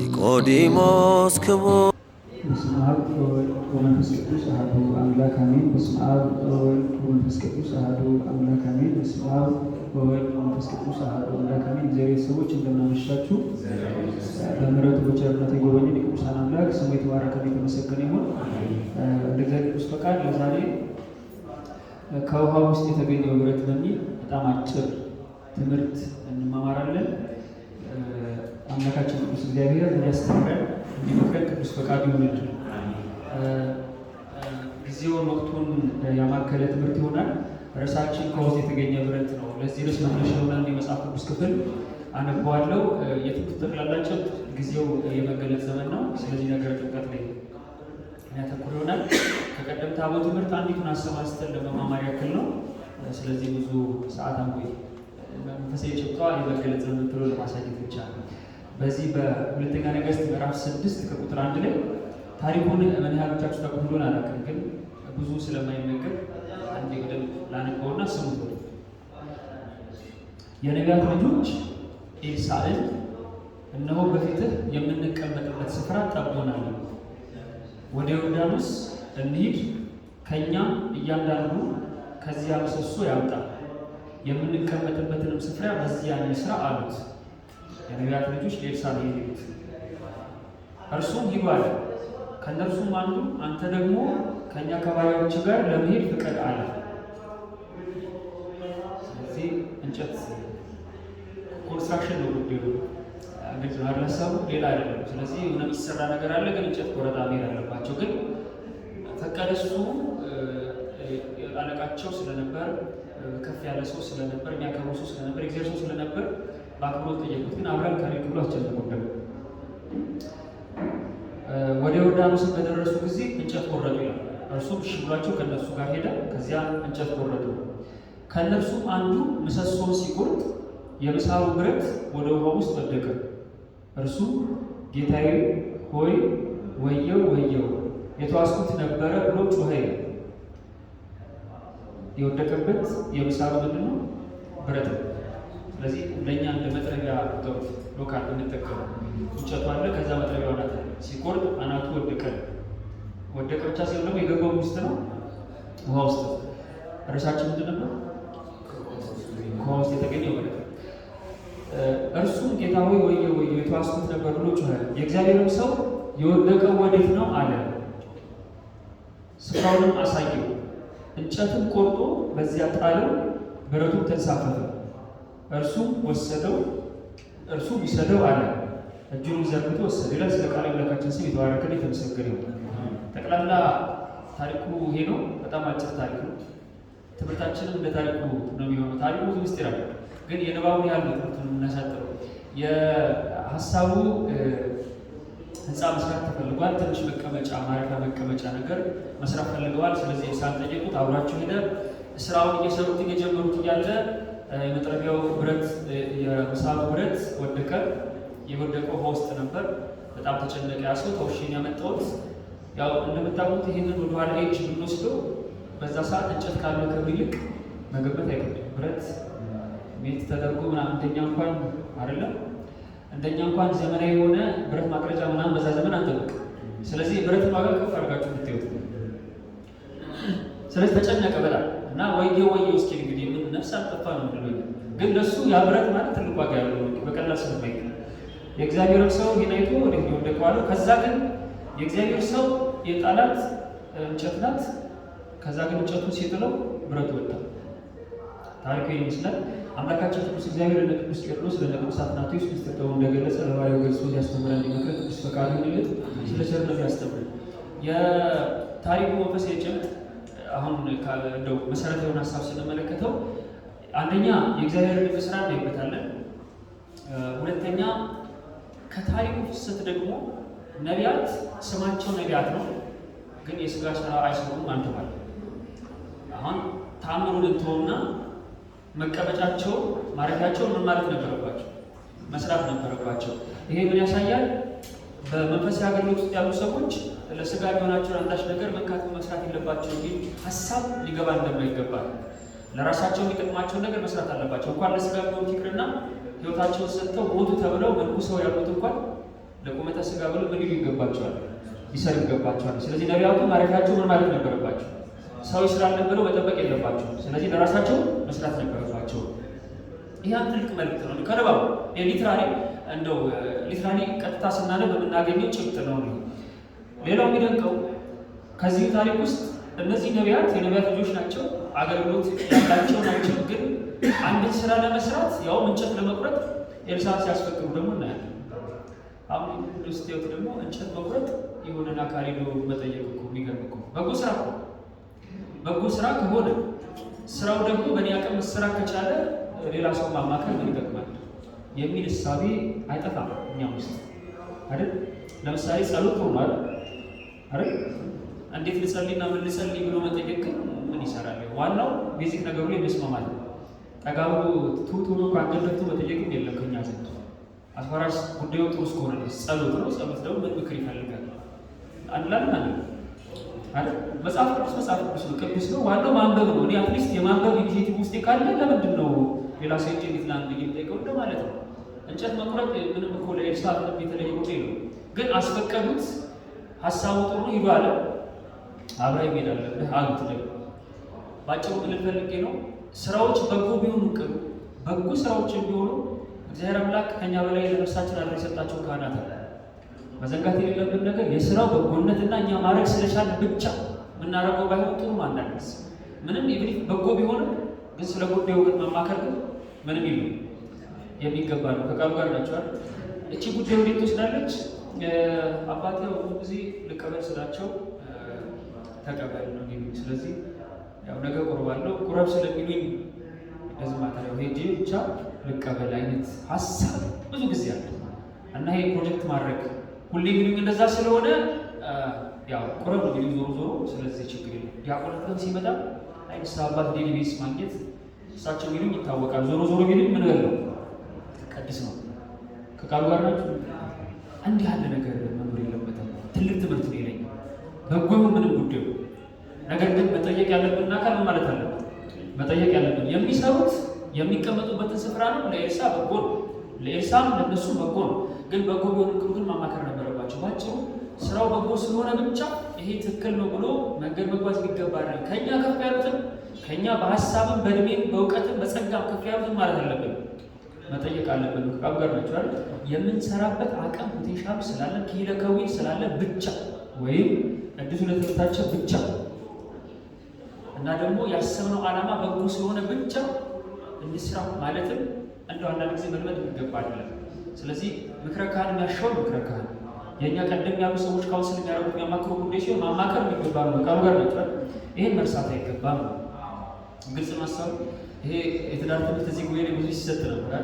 ኒቆዲሞስ ክቡር በስመ አብ ወወልድ ወመንፈስ ቅዱስ አሐዱ አምላክ አሜን። በስመ አብ ወወልድ ወመንፈስ ቅዱስ አሐዱ አምላክ አሜን። በስመ አብ ወወልድ ወመንፈስ ቅዱስ አሐዱ አምላክ አሜን። እግዚአብሔር ሰዎች እንደምን አመሻችሁ። በምሕረቱ በቸርነቱ የጎበኘን የቅዱሳን አምላክ ስሙ የተባረከና የተመሰገነ ይሁን። እንደ እግዚአብሔር ቅዱስ ፈቃድ ለዛሬ ከውሃ ውስጥ የተገኘው ብረት በሚል በጣም አጭር ትምህርት እንማማራለን። አምላካችን ቅዱስ እግዚአብሔር እንዲያስተምረን እንዲመክረን ቅዱስ ፈቃዱ ይሁንልን። ጊዜውን ወቅቱን ያማከለ ትምህርት ይሆናል። ርዕሳችን ከውስጥ የተገኘ ብረት ነው። ለዚህ ርዕስ መነሻ የሆነን የመጽሐፍ ቅዱስ ክፍል አነበዋለሁ። የትምህርት ጠቅላላቸው ጊዜው የመገለጥ ዘመን ነው። ስለዚህ ነገር ጥምቀት ላይ ያተኩር ይሆናል። ከቀደምት አበው ትምህርት አንዲቱን ሀሳብ አንስተን ለመማማር ያክል ነው። ስለዚህ ብዙ ሰዓት አንቆይ። መንፈሳዊ ጭብጧ የመገለጥ ዘመን ብሎ ለማሳየት ብቻ ነው። በዚህ በሁለተኛ ነገሥት ምዕራፍ 6 ከቁጥር 1 ላይ ታሪኩን ምን ያህሎቻችሁ ታውቁ እንደሆነ አላውቅም፣ ግን ብዙ ስለማይነገር አንዴ በደንብ ላነበውና ስሙት። የነቢያት ልጆች ኤልሳዕን እነሆ በፊትህ የምንቀመጥበት ስፍራ ጠቦናል፣ ወደ ዮርዳኖስ እንሂድ፣ ከእኛ እያንዳንዱ ከዚያ ምሰሶ ያምጣ፣ የምንቀመጥበትንም ስፍራ በዚያ እንስራ አሉት። የነቢያት ልጆች ለኤልሳዕ ሄዱት። እርሱም ሂዱ አለ። ከእነርሱም አንዱ አንተ ደግሞ ከእኛ ከባሪያዎች ጋር ለመሄድ ፍቀድ አለ። ስለዚህ እንጨት ኮንስትራክሽን ነው ጉዳዩ። እንግዲህ ሀሳቡ ሌላ አይደለም። ስለዚህ የሆነ የሚሰራ ነገር አለ፣ ግን እንጨት ቆረጣ መሄድ አለባቸው። ግን ፈቀደ። እሱ አለቃቸው ስለነበር፣ ከፍ ያለ ሰው ስለነበር፣ የሚያከብረው ሰው ስለነበር፣ እግዚአብሔር ሰው ስለነበር በአክብሮት ጠየቁት። ግን አብረን ከሌት ብሎ አስጨነቁበት። ወደ ዮርዳኖስን በደረሱ ጊዜ እንጨት ቆረጡ ይላል። እርሱም እሺ ብሏቸው ከእነሱ ጋር ሄደ። ከዚያ እንጨት ቆረጡ። ከእነርሱም አንዱ ምሰሶውን ሲቆርጥ የምሳሩ ብረት ወደ ውሃ ውስጥ ወደቀ። እርሱ ጌታዬ ሆይ ወየው ወየው የተዋስኩት ነበረ ብሎ ጮኸ። የወደቀበት የምሳሩ ምንድን ነው? ብረት ነው። ስለዚህ ለእኛ እንደ መጥረቢያ ቁጠሩት። ሎካል እንጠቀሙ። እንጨቱ አለ፣ ከዛ መጥረቢያው ናት። ሲቆርጥ አናቱ ወደቀ። ወደቀ ብቻ ሲሆን ደግሞ የገባው ውስጥ ነው፣ ውሃ ውስጥ ነው። ርዕሳችን ምንድን ነበር? ከውሃ ውስጥ የተገኘው ብረት። እርሱም ጌታ ሆይ ወየው ወየው የተዋስኩት ነበር ብሎ ጮኸ። የእግዚአብሔርም ሰው የወደቀው ወዴት ነው አለ። ስፍራውንም አሳየው። እንጨቱን ቆርጦ በዚያ ጣለው፣ ብረቱም ተንሳፈፈ። እርሱም ይሰደው አለ። እጁን ዘርግቶ ወሰደ ይላል። ስለ ቃል አምላካችን ስም የተባረከና የተመሰገነ ይሁን። ጠቅላላ ታሪኩ ይሄ ነው። በጣም አጭር ታሪክ ነው። ትምህርታችንም እንደ ታሪኩ ነው የሚሆነው። ታሪኩ ብዙ ምስጢር አለ፣ ግን የንባቡን ያህል ነው ትምህርቱን የምናሳጥረው። የሀሳቡ ህንፃ መስራት ተፈልጓል። ትንሽ መቀመጫ ማረፊያ መቀመጫ ነገር መስራት ፈልገዋል። ስለዚህ ሳልጠየቁት አብሯቸው ሄደ። ስራውን እየሰሩት እየጀመሩት እያለ የመጥረቢያው ብረት የምሳሩ ብረት ወደቀ። የወደቀው ውሃ ውስጥ ነበር። በጣም ተጨነቀ። ያ ሰው ተውሽን ያመጣሁት ያው እንደምታውቁት ይህንን ወደኋላ ኤጅ ብንወስደው በዛ ሰዓት እንጨት ካለው ክብር ይልቅ መገመት አይከብድም። ብረት ቤት ተደርጎ ምናምን እንደኛ እንኳን አይደለም፣ እንደኛ እንኳን ዘመናዊ የሆነ ብረት ማቅረጫ ምናምን በዛ ዘመን አንጠብቅ። ስለዚህ ብረትን ዋጋ ከፍ አድርጋችሁ ብትይዩት። ስለዚህ ተጨነቀ በጣም እና ወየው እስኪ እንግዲህ ምን ነፍስ አልጠፋ ነው ምንድነው። ግን ለሱ ያ ብረት ማለት ትልቅ ዋጋ ያለው በቀላል ስለማይገኝ የእግዚአብሔር ሰው ይናይቶ ወደ ወደቀው አለው። ከዛ ግን የእግዚአብሔር ሰው የጣላት እንጨት ናት። ከዛ ግን እንጨቱን ሲጥለው ብረቱ ወጣ። ታሪኩ ይመስላል። አምላካችን ቅዱስ እግዚአብሔር ለቅዱስ ቄርሎስ ለቅዱስ አትናቴዎስ ምስጢሩን እንደገለጸ ለባሪያው ገልጾ ያስተምረን እንዲመክር ቅዱስ ፈቃዱ ይሁንልን። ስለ ቸርነቱ ያስተምረን። የታሪኩ መንፈሳዊ ጭብጥ አሁን እንደው መሰረታዊ የሆነ ሀሳብ ስንመለከተው አንደኛ የእግዚአብሔር ድንቅ ስራ እናይበታለን። ሁለተኛ ከታሪኩ ፍሰት ደግሞ ነቢያት ስማቸው ነቢያት ነው፣ ግን የስጋ ስራ አይሰሩም አንተባለ። አሁን ታምሩን እንተውና መቀመጫቸው ማረፊያቸው ምን ማለት ነበረባቸው? መስራት ነበረባቸው። ይሄ ምን ያሳያል? በመንፈሳዊ አገልግሎት ውስጥ ያሉ ሰዎች ለስጋ የሚሆናቸውን አንዳች ነገር መንካት መስራት የለባቸው እንጂ ሀሳብ ሊገባ እንደማይገባ ለራሳቸው የሚጠቅማቸውን ነገር መስራት አለባቸው። እንኳን ለስጋ የሚሆኑት ይቅርና ሕይወታቸውን ሰጥተው ሞቱ ተብለው መንኩሰው ያሉት እንኳን ለቁመተ ስጋ ብለው ምን ይሉ ይገባቸዋል? ሊሰሩ ይገባቸዋል። ስለዚህ ነቢያቱ ማረፊያቸው ምን ማለት ነበረባቸው? ሰው ይስራል ብለው መጠበቅ የለባቸው። ስለዚህ ለራሳቸው መስራት ነበረባቸው። ይህ አንድ ትልቅ መልዕክት ነው። ከንባቡ ሊትራሊ ቀጥታ ስናነብ የምናገኘው ጭብጥ ነው። ሌላው የሚደንቀው ከዚህ ታሪክ ውስጥ እነዚህ ነቢያት የነቢያት ልጆች ናቸው፣ አገልግሎት ያላቸው ናቸው። ግን አንድን ስራ ለመስራት ያውም እንጨት ለመቁረጥ ኤልሳዕ ሲያስፈቅዱ ደግሞ እናያለን። አሁን ውስጥ ህይወት ደግሞ እንጨት መቁረጥ የሆነን አካል ሄዶ መጠየቅ እኮ የሚገርም እኮ በጎ ስራ ከሆነ ስራው ደግሞ በእኔ አቅም መስራት ከቻለ ሌላ ሰው ማማከር ምን ይጠቅማል የሚል እሳቤ አይጠፋም እኛም ውስጥ አይደል? ለምሳሌ ጸሎት ሆኗል አይደል? እንዴት ልጸልይና ምን ልጸልይ ብሎ መጠየቅ ምን ይሰራል? ዋናው ቤዚክ ነገሩ ላይ መስማማት ነው። ጠጋቡ ቱቱሩ ካንገለቱ መጠየቅም የለም ከኛ ዘንድ አስፈራሽ ጉዳዩ ጥሩ እስከሆነ ድረስ ጸሎት ነው። ጸሎት ደግሞ ምን ምክር ይፈልጋል? አንላልና አይደል? መጽሐፍ ቅዱስ ነው፣ ቅዱስ ነው። ዋናው ማንበብ ነው። እኔ አትሊስት የማንበብ ኢኒሼቲቭ ውስጥ ካለ ለምንድን ነው ሌላ ሰው እንዴት ላንብ ይጠይቀው እንደማለት ነው። እንጨት መቁረጥ ምንም እኮ ለኤልሳዕ የተለየ ጉዳይ ነው። ግን አስፈቀዱት። ሀሳቡ ጥሩ ነው። ሂዱ አለ። አብረህ መሄድ አለብህ አሉት። ደግሞ ባጭሩ ምን ልፈልጌ ነው፣ ስራዎች በጎ ቢሆኑ ቅሩ በጎ ስራዎች ቢሆኑ እግዚአብሔር አምላክ ከኛ በላይ ለነፍሳችን አድሮ የሰጣቸው ካህናት አለ። መዘንጋት የሌለብን ነገር የስራው በጎነትና እኛ ማድረግ ስለቻለ ብቻ የምናደርገው ባይሆን ጥሩ ማንዳነስ ምንም ኢቭን በጎ ቢሆንም ግን ስለ ጉዳዩ ግን መማከር ግን ምንም ይሉ የሚገባ ነው። ከቃሉ ጋር ናቸዋል። እቺ ጉዳዩ እንዴት ትወስዳለች? አባቴ ብዙ ጊዜ ልቀበል ስላቸው ተቀበል ነው የሚሉኝ። ስለዚህ ያው ነገ ቁርባለሁ ቁረብ ስለሚሉኝ ለዚህ ማተሪያው ሄጄ ብቻ ልቀበል አይነት ሀሳብ ብዙ ጊዜ አለ እና ይሄ ፕሮጀክት ማድረግ ሁሌ የሚሉኝ እንደዛ ስለሆነ ያው ቁረብ ነው የሚሉኝ ዞሮ ዞሮ። ስለዚህ ችግር የለም። ዲያቆናት ግን ሲመጣ አይስ አባት ዴሊ ቤስ ማግኘት እሳቸው የሚሉኝ ይታወቃል። ዞሮ ዞሮ የሚሉኝ ምን ነው ቀድስ ነው። ከቃሉ ጋር ናቸው። እንዲህ ያለ ነገር መኖር የለበትም። ትልቅ ትምህርት ነው ይለኝ በጎ ምንም ጉዳዩ ነገር ግን መጠየቅ ያለብን አካል ማለት አለብን። መጠየቅ ያለብን የሚሰሩት የሚቀመጡበትን ስፍራ ነው። ለኤልሳዕ በጎ ነው፣ ለኤልሳዕም ለነሱ በጎ ነው። ግን በጎ ቢሆን ግን ማማከር ነበረባቸው። ባጭሩ ስራው በጎ ስለሆነ ብቻ ይሄ ትክክል ነው ብሎ መንገድ መጓዝ ይገባናል። ከኛ ከፍ ያሉትን ከኛ በሀሳብም በእድሜም በእውቀትም በጸጋም ከፍ ያሉትን ማለት አለብን፣ መጠየቅ አለብን። ከቃሉ ጋር ናቸው አይደል? የምንሰራበት አቅም ፖቴንሻል ስላለን ኪለከዊል ስላለን ብቻ ወይም ቅዱስ ለትምህርታችን ብቻ እና ደግሞ ያሰብነው ዓላማ በጎ ስለሆነ ብቻ እንስራ ማለትም እንደው አንዳንድ ጊዜ መልመድ የሚገባ አይደለም። ስለዚህ ምክረ ካህን የሚያሻው ምክረ ካህን የእኛ ቀደም ያሉ ሰዎች ካውንስል የሚያደርጉት የሚያማክሩ ጉዳይ ሲሆን ማማከር የሚገባ ነው። ቃሉ ጋር ናቸው። ይሄን መርሳት አይገባም ነው። ግልጽ ማሳብ ይሄ የትዳር ትምህርት እዚህ ጉባኤ ላይ ብዙ ሲሰጥ ነበር።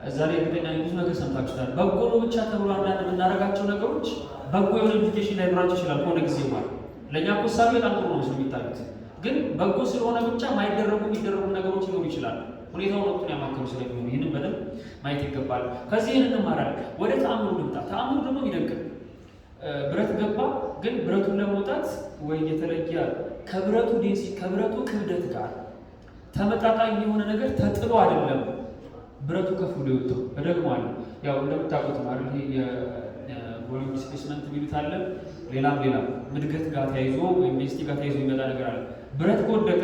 እዛ ላይ እርግጠኛ ብዙ ነገር ሰምታችሁታል። በጎ ነው ብቻ ተብሎ አንዳንድ የምናደርጋቸው ነገሮች በጎ የሆነ ኢንቪቴሽን ላይኖራቸው ይችላል። ከሆነ ጊዜ በኋላ ለእኛ እኮ ሳቢ በጣም ጥሩ ነው የሚታዩት፣ ግን በጎ ስለሆነ ብቻ የሚደረጉ ነገሮች ሊሆኑ ይችላሉ። ሁኔታውን ወቅቱን ያማከሩ ስለሚሆኑ ይህንን በደንብ ማየት ይገባል። ከዚህ ይህን እንማራለን። ወደ ተአምሩ ልምጣ። ተአምሩ ደግሞ ይደንቅ። ብረት ገባ፣ ግን ብረቱን ለመውጣት ወይ የተለየ ከብረቱ ክብደት ጋር ተመጣጣኝ የሆነ ነገር ተጥሎ አይደለም ብረቱ ከፍ ብሎ የወጣው። እደግመዋለሁ። ያው እንደምታውቁት ማለት ይሄ የቮሊዩም ዲስፕሌስመንት የሚሉት አለ። ሌላም ምድገት ጋር ተያይዞ ወይም ዴንሲቲ ጋር ተያይዞ የሚመጣ ነገር አለ። ብረት ከወደቀ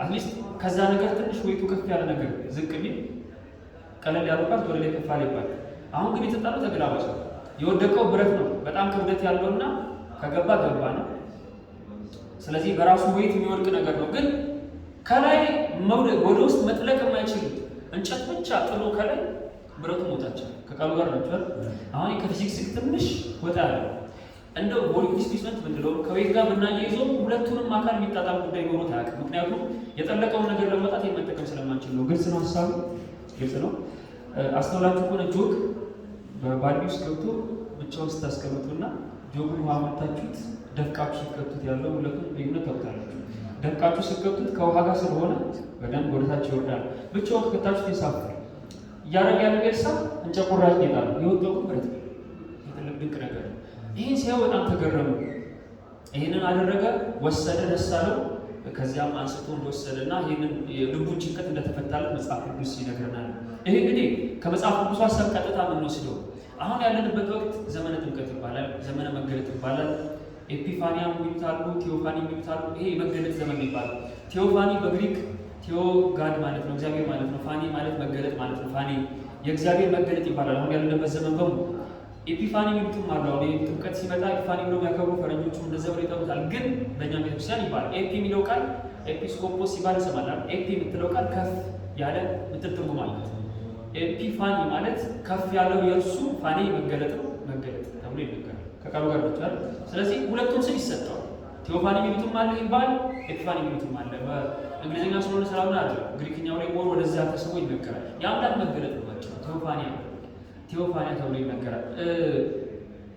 አትሊስት ከዛ ነገር ትንሽ ወይቱ ከፍ ያለ ነገር ዝቅ ቢል ቀለል ያለው ፓርት ወደ ላይ ከፍ አለ ይባላል። አሁን ግን የተጣለው ተገላበጠ። የወደቀው ብረት ነው በጣም ክብደት ያለውና ከገባ ገባ ነው። ስለዚህ በራሱ ወይት የሚወድቅ ነገር ነው። ግን ከላይ ወደ ውስጥ መጥለቅ የማይችል እንጨት ብቻ ጥሎ ከላይ ብረቱ መውጣቸው ከቃሉ ጋር ናቸው። አሁን ከፊዚክስ ትንሽ ወጣ ያለ እንደው ቮሊዩም ዲስፕሌስመንት ምንድነው ከወይት ጋር ብናያይዘው ሁለቱንም አካል የሚጣጣም ጉዳይ ኖሮት አያውቅም። ምክንያቱም የጠለቀውን ነገር ለመውጣት የመጠቀም ስለማንችል ነው። ግልጽ ነው፣ ሀሳቡ ግልጽ ነው። አስተውላችሁ ከሆነ ጆግ በባልዲ ውስጥ ገብቶ ብቻውን ስታስቀምጡና ጆጉን ውሃ መታችሁት ደፍቃችሁ ስትከቱት ያለው ሁለቱም ልዩነት ታውቃላችሁ። ደፍቃችሁ ስትከቱት ከውሃ ጋር ስለሆነ በደንብ ወደታች ይወርዳል። ብቻውን ከታችሁት ይሳፋል። እያደረገ ያለው ኤልሳዕ እንጨት ቁራጭ ይላል። የወጣው ብረት ትልቅ ድንቅ ነገር ነው። ይህን ሲያዩ በጣም ተገረሙ። ይህንን አደረገ፣ ወሰደ፣ ደስ አለው። ከዚያም አንስቶ እንደወሰደና ይህንን የልቡን ጭንቀት እንደተፈታለት መጽሐፍ ቅዱስ ይነግረናል። ይህ እንግዲህ ከመጽሐፍ ቅዱስ ሀሳብ ቀጥታ የምንወስደው አሁን ያለንበት ወቅት ዘመነ ጥምቀት ይባላል፣ ዘመነ መገለጥ ይባላል። ኤፒፋኒያ የሚሉት አሉ፣ ቴዎፋኒ የሚሉት አሉ። ይሄ የመገለጥ ዘመን ይባላል። ቴዎፋኒ በግሪክ ቴዎ ጋድ ማለት ነው፣ እግዚአብሔር ማለት ነው። ፋኒ ማለት መገለጥ ማለት ነው። ፋኒ የእግዚአብሔር መገለጥ ይባላል። አሁን ያለንበት ዘመን በሙሉ ኤፒፋኒ የሚሉትም አሉ። አሁን ጥምቀት ሲመጣ ኤፒፋኒ ብለው የሚያከብሩ ፈረንጆቹ እንደዚያ ብለው ይጠሩታል። ግን በእኛ ቤተክርስቲያን ይባላል። ኤፒ የሚለው ቃል ኤጲስቆጶስ ሲባል ይሰማል። ኤፒ የምትለው ቃል ከፍ ያለ ምትል ትርጉም አላት። ኤፒፋኒ ማለት ከፍ ያለው የእርሱ ፋኒ መገለጥ ነው። መገለጥ ተብሎ ይነገራል ከቃሉ ጋር ብቻል። ስለዚህ ሁለቱም ስም ይሰጠዋል። ቴዎፋኒ የሚሉትም አለ ይባል፣ ኤፒፋኒ የሚሉትም አለ። በእንግሊዝኛ ስለሆነ ስላልሆነ አለ፣ ግሪክኛው ላይ ሞር ወደዚያ ተስቦ ይነገራል። የአምላክ መገለጥ ነው። ቴዎፋኒያ ተብሎ ይነገራል።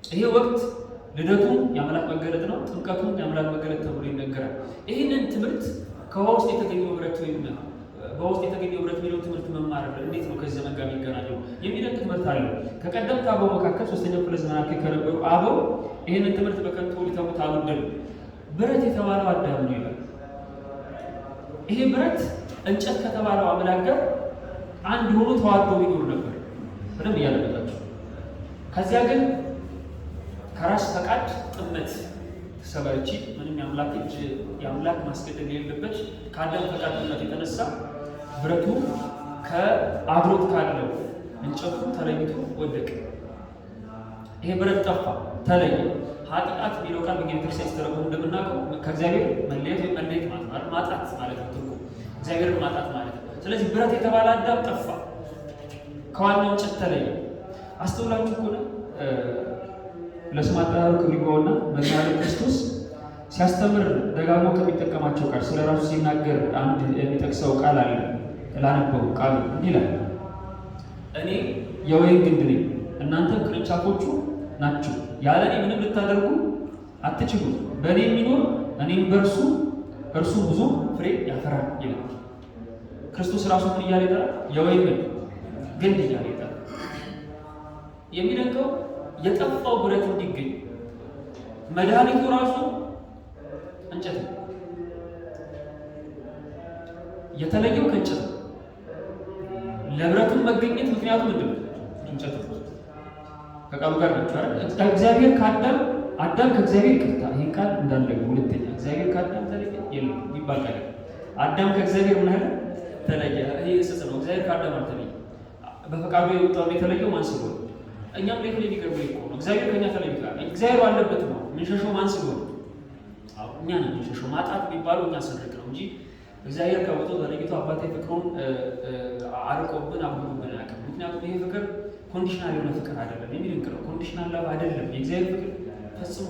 ይሄ ወቅት ልደቱም የአምላክ መገለጥ ነው፣ ጥምቀቱም የአምላክ መገለጥ ተብሎ ይነገራል። ይህንን ትምህርት ከውሃ ውስጥ የተገኘው ብረት ወይም በውስጥ የተገኘው ብረት የሚለው ትምህርት መማር እንዴት ነው ከዚህ ዘመን ጋር የሚገናኘው? የሚደንቅ ትምህርት አለው። ከቀደምት አበው መካከል ሶስተኛው ክፍለ ዘመን ከነበሩ አበው ይህንን ትምህርት በከንቱ ሊተዉት አልወደዱም። ብረት የተባለው አዳም ነው ይላል። ይሄ ብረት እንጨት ከተባለው አምላክ ጋር አንድ ሆኖ ተዋህዶ ይኖር ነበር። በደንብ እያለበጣችሁ። ከዚያ ግን ከራስ ፈቃድ ጥመት ሰበርቺ ምንም የአምላክ ማስገደድ የሌለበት ከአዳም ፈቃድ ጥመት የተነሳ ብረቱ ከአብሮት ካለው እንጨቱ ተለይቶ ወደቀ። ይሄ ብረት ጠፋ፣ ተለየ። ኃጢአት የሚለው ቃል በጌተክርስቲያን ሲተረጎም እንደምናውቀው ከእግዚአብሔር መለየት ወይ መለየት ማለት ማጣት ማለት ነው። ትርጉም እግዚአብሔርን ማጣት ማለት ነው። ስለዚህ ብረት የተባለ አዳም ጠፋ፣ ከዋናው እንጨት ተለየ። አስተውላችሁ ከሆነ ለስም አጠራሩ ክብር ይግባውና መድኃኒተ ክርስቶስ ሲያስተምር ደጋግሞ ከሚጠቀማቸው ቃል ስለ ራሱ ሲናገር አንድ የሚጠቅሰው ቃል አለ። ላነበው ቃሉ እንዲህ ይላል፣ እኔ የወይን ግንድ ነኝ፣ እናንተም ቅርንጫፎቹ ናችሁ። ያለ እኔ ምንም ልታደርጉ አትችሉም። በእኔ የሚኖር እኔም በእርሱ እርሱ ብዙ ፍሬ ያፈራል ይላል። ክርስቶስ ራሱ ምን እያለ ይጠራል? የወይን ግንድ እያለ ይጠራል። የሚደንቀው የጠፋው ብረት እንዲገኝ መድኃኒቱ ራሱ እንጨት ነው። የተለየው ከእንጨት ነው። ለብረቱን መገኘት ምክንያቱ ምንድን ነው? እንጨት ነው። ከቃሉ ጋር ነው አይደል? እግዚአብሔር አዳም ከእግዚአብሔር ይቅርታ፣ ይሄን ቃል እንዳለ ሁለተኛ እግዚአብሔር ከአዳም ተለየ የለም ይባል ቃል አዳም ከእግዚአብሔር ምን አለ? ተለየ። ይሄ እንስስ ነው። እግዚአብሔር ከአዳም አልተለየ። በፈቃዱ የወጣው የተለየው ማን ስለሆነ? እኛም ላይ የሚገርመው እኮ ነው። እግዚአብሔር ከኛ ተለይቷል። እግዚአብሔር ባለበት ነው የምንሸሸው። ማን ስለሆነ? እኛ ነን የምንሸሸው። ማጣት የሚባለው እኛ ስንርቅ ነው እንጂ እግዚአብሔር ከቦታው ተለይቶ አባቴ ፍቅሩን አርቆብን አብሮብን አያውቅም። ምክንያቱም ይሄ ፍቅር ኮንዲሽናል የሆነ ፍቅር አይደለም፣ የሚደንቅ ነው። ኮንዲሽናል ላቭ አይደለም። የእግዚአብሔር ፍቅር ፈጽሞ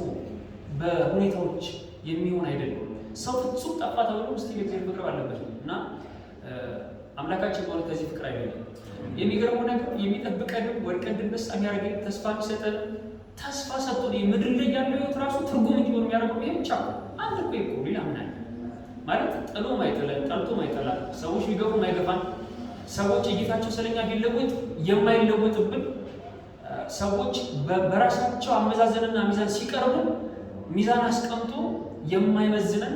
በሁኔታዎች የሚሆን አይደለም። ሰው ፍጹም ጠፋ ተብሎ እስቲ የእግዚአብሔር ፍቅር አለበት እና አምላካችን ማለት ከዚህ ፍቅር አይደለም። የሚገርመው ነገር የሚጠብቀንም ወድቀን እንድንነሳ የሚያደርገን ተስፋ የሚሰጠን ተስፋ ሰጥቶን ምድር ላይ ያለው ሕይወት ራሱ ትርጉም እንዲኖር የሚያደርገው ይሄ ብቻ ነው። አንድ እኮ ይቆ ሌላ ምን አለ ማለት ጥሎ ማይጠላን ጠልቶ ማይጠላን ሰዎች ቢገቡ ማይገፋን ሰዎች እይታቸው ስለኛ ቢለወጥ የማይለወጥብን ሰዎች በራሳቸው አመዛዘንና ሚዛን ሲቀርቡ ሚዛን አስቀምጦ የማይመዝነን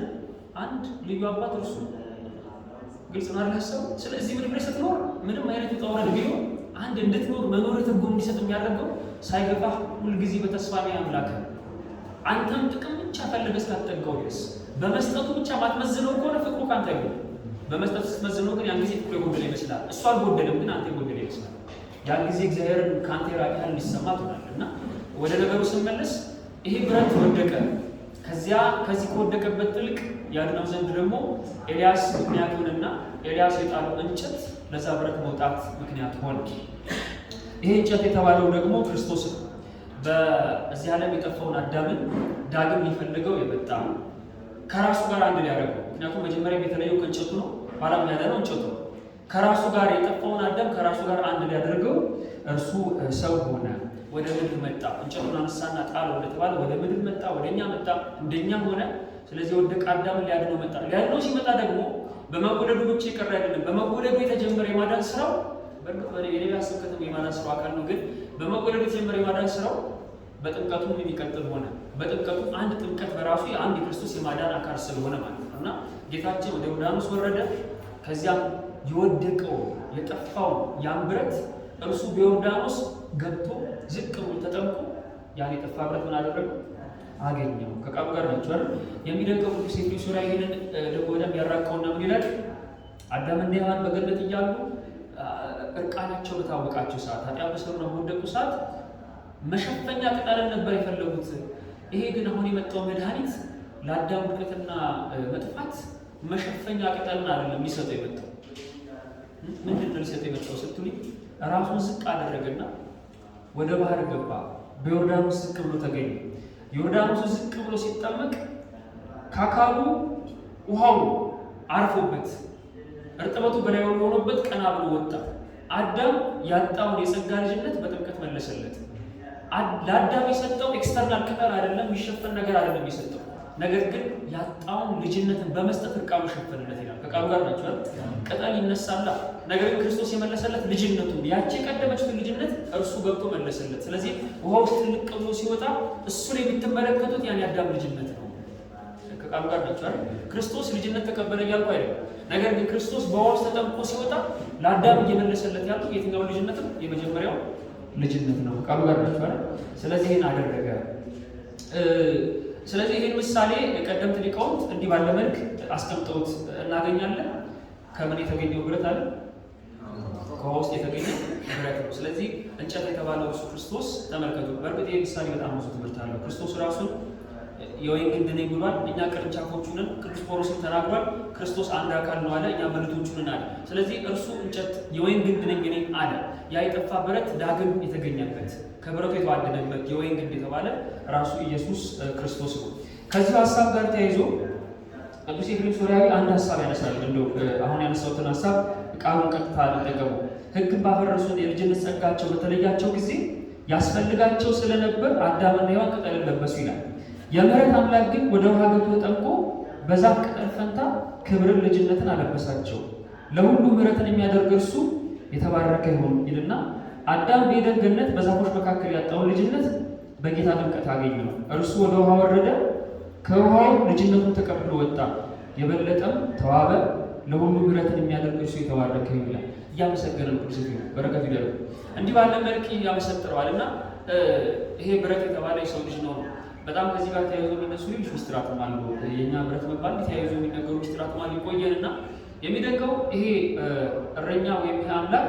አንድ ልዩ አባት እርሱ ነው። ግልጽ ነው አይደል? ሰው ስለዚህ ምድር ላይ ስትኖር ምንም አይነት ውጣ ውረድ ቢሆን አንድ እንድትኖር መኖር ትርጉም እንዲሰጥ የሚያደርገው ሳይገፋ ሁልጊዜ በተስፋ ላይ አምላክ አንተም ጥቅም ብቻ ፈልገህ እስካትጠጋው ድረስ በመስጠቱ ብቻ ማትመዝነው ከሆነ ፍቅሩ ካንተ ይሆን። በመስጠቱ ስትመዝነው ግን ያን ጊዜ ፍቅሩ የጎደለ ይመስላል። እሱ አልጎደለም፣ ግን አንተ የጎደለ ይመስላል። ያን ጊዜ እግዚአብሔርን ከአንተ የራቀ ያህል እንዲሰማ ትሆናለህ። እና ወደ ነገሩ ስንመለስ ይሄ ብረት ወደቀ። ከዚህ ከወደቀበት ጥልቅ ያድነው ዘንድ ደግሞ ኤልያስ ምክንያት ሆነና ኤልያስ የጣለው እንጨት ለዛ ብረት መውጣት ምክንያት ሆነ። ይሄ እንጨት የተባለው ደግሞ ክርስቶስ ነው። በዚህ ዓለም የጠፋውን አዳምን ዳግም ሊፈልገው የመጣ ከራሱ ጋር አንድ ሊያደርገው። ምክንያቱም መጀመሪያ የተለየው ከእንጨቱ ነው፣ ኋላ ያዳነው እንጨቱ ነው። ከራሱ ጋር የጠፋውን አዳም ከራሱ ጋር አንድ ሊያደርገው እርሱ ሰው ሆነ፣ ወደ ምድር መጣ። እንጨቱን አነሳና ጣለው እንደተባለ ወደ ምድር መጣ፣ ወደኛ መጣ፣ እንደኛ ሆነ። ስለዚህ ወደቀ አዳምን ሊያድነው መጣ። ሊያድነው ሲመጣ ደግሞ በመወለዱ ብቻ የቀረ አይደለም። በመወለዱ የተጀመረ የማዳን ስራው በእርግጥ የሌላ ስብከትም የማዳን ስራው አካል ነው። ግን በመወለዱ የተጀመረ የማዳን ስራው በጥምቀቱ የሚቀጥል ሆነ። በጥምቀቱ አንድ ጥምቀት በራሱ የአንድ የክርስቶስ የማዳን አካል ስለሆነ ማለት ነው እና ጌታችን ወደ ዮርዳኖስ ወረደ። ከዚያም የወደቀው የጠፋው ያን ብረት እርሱ በዮርዳኖስ ገብቶ ዝቅ ብሎ ተጠምቆ ያን የጠፋ ብረት ምን አደረገው? አገኘው። ከቃሉ ጋር ናቸው አይደል? የሚደንቀው ቅዱስ ኤፍሬም ሶርያዊ ይህንን ደግሞ በደንብ ያራቀውና ምን ይላል? አዳምና ሔዋን በገነት እያሉ እርቃናቸው በታወቃቸው ሰዓት ኃጢአት በሰሩና በወደቁ ሰዓት መሸፈኛ ቅጠልን ነበር የፈለጉት። ይሄ ግን አሁን የመጣው መድኃኒት ለአዳም ውድቀትና መጥፋት መሸፈኛ ቅጠልን አይደለም ሊሰጠው የመጣው። ምንድን ነው ሊሰጠው የመጣው ስትሉኝ፣ ራሱን ዝቅ አደረገና ወደ ባህር ገባ። በዮርዳኖስ ዝቅ ብሎ ተገኘ። ዮርዳኖስ ዝቅ ብሎ ሲጠመቅ ከአካሉ ውሃው አርፎበት እርጥበቱ በላይ ሆኖበት ቀና ብሎ ወጣ። አዳም ያጣውን የጸጋ ልጅነት በጥምቀት መለሰለት። ለአዳም የሰጠው ኤክስተርናል ቅጠል አይደለም፣ የሚሸፈን ነገር አይደለም የሰጠው፣ ነገር ግን ያጣውን ልጅነትን በመስጠት እርቃኑ ሸፈንለት ይላል። ከቃሉ ጋር ናቸው። ቅጠል ይነሳላ፣ ነገር ግን ክርስቶስ የመለሰለት ልጅነቱን ያቺ የቀደመችውን ልጅነት እርሱ ገብቶ መለሰለት። ስለዚህ ውሃ ውስጥ ትልቅ ብሎ ሲወጣ እሱ ላይ የምትመለከቱት ያን የአዳም ልጅነት ነው። ከቃሉ ጋር ናቸው። ክርስቶስ ልጅነት ተቀበለ እያልኩ አይደለም፣ ነገር ግን ክርስቶስ በውሃ ውስጥ ተጠምቆ ሲወጣ ለአዳም እየመለሰለት ያለው የትኛው ልጅነት ነው? የመጀመሪያው ልጅነት ነው። ቃሉ ጋር ናቸው። ስለዚህ ይህን አደረገ። ስለዚህ ይህን ምሳሌ ቀደምት ሊቃውንት እንዲህ ባለ መልክ አስቀምጠውት እናገኛለን። ከምን የተገኘው ብረት አለ? ከውሃ ውስጥ የተገኘ ብረት ነው። ስለዚህ እንጨት የተባለው እሱ ክርስቶስ ተመልከቱ። በእርግጥ ይህ ምሳሌ በጣም ብዙ ትምህርት አለው። ክርስቶስ ራሱን የወይን ግንድ ነኝ ብሏል፣ እኛ ቅርንጫፎቹ ነን። ቅዱስ ጳውሎስም ተናግሯል፣ ክርስቶስ አንድ አካል ነው አለ፣ እኛ በልቶቹ ነን አለ። ስለዚህ እርሱ እንጨት የወይን ግንድ ነኝ እኔ አለ። ያ የጠፋ ብረት ዳግም የተገኘበት ከብረቱ የተዋደደበት የወይን ግንድ የተባለ ራሱ ኢየሱስ ክርስቶስ ነው። ከዚህ ሀሳብ ጋር ተያይዞ ቅዱስ ኤፍሬም ሶርያዊ አንድ ሀሳብ ያነሳል። እንደው አሁን ያነሳሁትን ሀሳብ ቃሉን ቀጥታ አልጠቀሙ። ሕግን ባፈረሱን የልጅነት ጸጋቸው በተለያቸው ጊዜ ያስፈልጋቸው ስለነበር አዳምና ሔዋን ቅጠልን ለበሱ ይላል። የምህረት አምላክ ግን ወደ ውሃ ገብቶ ተጠምቆ በዛፍ ቅጠል ፈንታ ክብርን ልጅነትን አለበሳቸው። ለሁሉ ምህረትን የሚያደርግ እርሱ የተባረከ ይሁን ይልና አዳም በኤደን ገነት በዛፎች መካከል ያጣውን ልጅነት በጌታ ጥምቀት አገኘው። እርሱ ወደ ውሃ ወረደ፣ ከውሃው ልጅነቱን ተቀብሎ ወጣ፣ የበለጠም ተዋበ። ለሁሉ ምህረትን የሚያደርግ እርሱ የተባረከ ይሁን ይላል። እያመሰገነ ቅዱስ ነው። በረከቱ ይደረግ። እንዲህ ባለ መልክ ያመሰጥረዋል እና ይሄ ብረት የተባለ የሰው ልጅ ነው። በጣም ከዚህ ጋር ተያይዞ የሚነሱ ልጅ ሚስጥራትም አሉ። የእኛ ብረት መባል ተያይዞ የሚነገሩ ሚስጥራትም አሉ። ይቆየን እና የሚደንቀው ይሄ እረኛ ወይም ይሄ አምላክ